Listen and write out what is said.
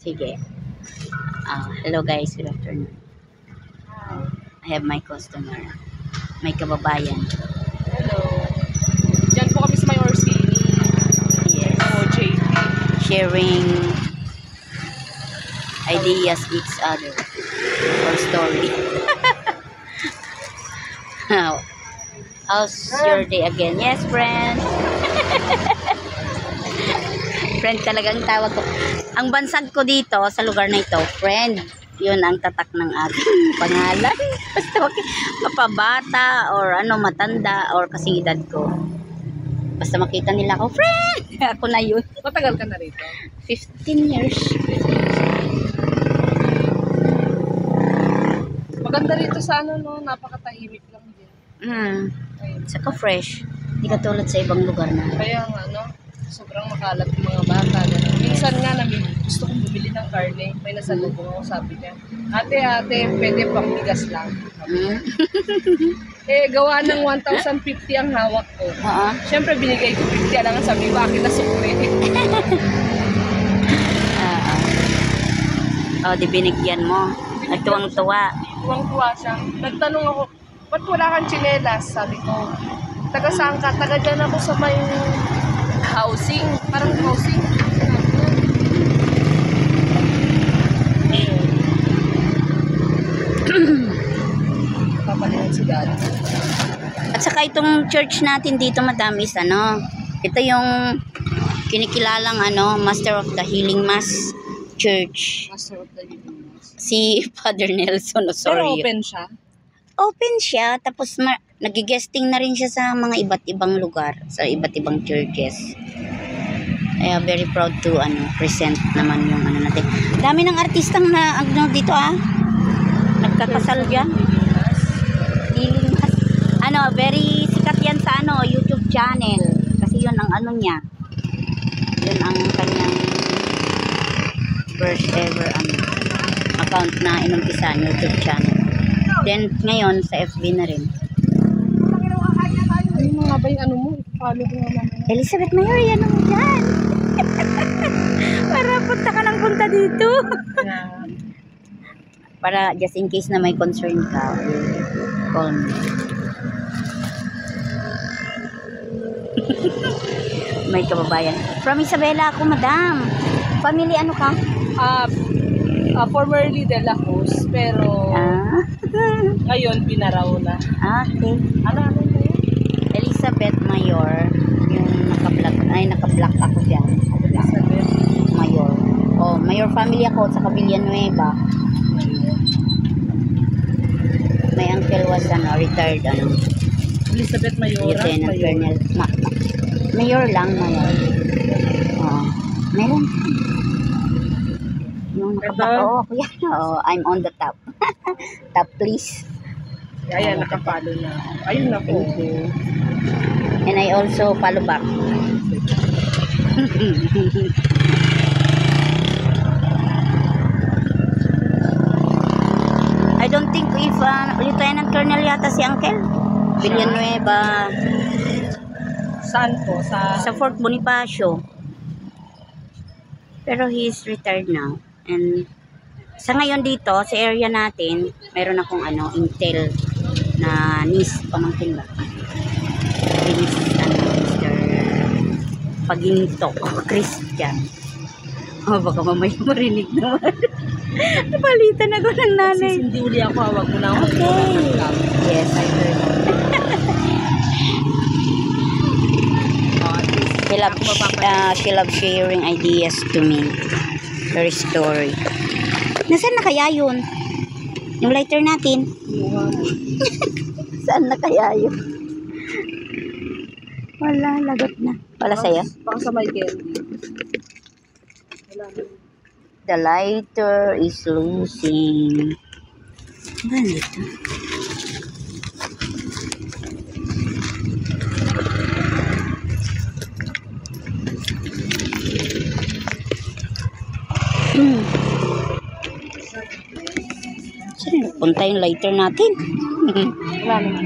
Sige. Hello guys, good afternoon. I have my customer. May kababayan. Hello. Diyan po kami sa may Orsini. Yes. OJT. Sharing ideas each other or story. How's your day again? Yes, friend. Friend talagang tawag ko. Ang bansag ko dito sa lugar na ito, friend. Yun ang tatak ng aking pangalan. Basta mapabata or ano, matanda or kasing edad ko. Basta makita nila ako, friend! Ako na yun. Matagal ka na rito? 15 years. Maganda rito sa ano, no? Napakatahimik lang din. Saka fresh. Hindi katulad sa ibang lugar na. Kaya nga, no? Sobrang makalat yung mga bata. Minsan nga, gusto kong bumili ng karne. May nasalubong ako, sabi niya. Ate, pwede pang bigas lang. Gawa ng 1,050 ang hawak ko. Siyempre, binigay ko 50. Alangan sabi ko, akin na sukre. Di binigyan mo. Nagtuwang-tuwa. Tuwang-tuwa siya. Nagtanong ako, ba't wala kang tsinelas? Sabi ko, taga saan ka? Taga dyan ako sa may housing. Parang housing. Papalihan si Dad. At saka itong church natin dito, madam, is ano, ito yung kinikilalang ano, Master of the Healing Mass Church. Master of the Healing Mass. Si Father Nelson Osorio. Pero open siya? Open siya, tapos nag-guesting na rin siya sa mga iba't ibang lugar, sa iba't ibang churches. Kaya very proud to present naman yung ano natin. Dami ng artistang na dito nagkakasal dyan. Healing Mass. Very sikat yan sa YouTube channel. Kasi yun ang niya. Yun ang kanyang first ever account na inumpisan, YouTube channel. Then ngayon sa FB na rin. Ay, mga ba yung mo? Follow ko naman. Elizabeth Mayor, yan ang dyan. Para punta ka ng punta dito. Para just in case na may concern ka, call me. May kababayan. From Isabela ako, madam. Family ano ka? Formerly De La Cruz, pero ngayon binaraw na. Okay. Ano yun? Elizabeth Mayor. Yung naka-black ako dyan. Elizabeth Mayor. Mayor family ako sa Villanueva. My uncle was retired Elizabeth Mayora. Lieutenant Colonel. Mayor lang, mayor. Meron. Yung ako yan. I'm on the top. Top please. Ayan, nakapalo na. Ayun na po. Thank you. And I also follow back. I don't think if Lieutenant Colonel yata si Uncle. Villanueva. Saan po? Sa Fort Bonifacio. Pero he is retired now. And sa ngayon dito, sa area natin, meron akong intel na niece, pamangkin ba? Mr. Paginto, Christian. Baka mamaya marinig naman. Napalitan ako ng nanay. Hindi uli ako, hawag ko na ako. Okay. Yes, I heard. She loves sharing ideas to me. Her story. Nasaan na kaya yun? Yung lighter natin? Saan na kaya yun? Wala, lagot na. Wala sa'yo? Baka sa may candy. The lighter is losing. Ano dito? Saan nagpunta yung lighter natin? Wala naman.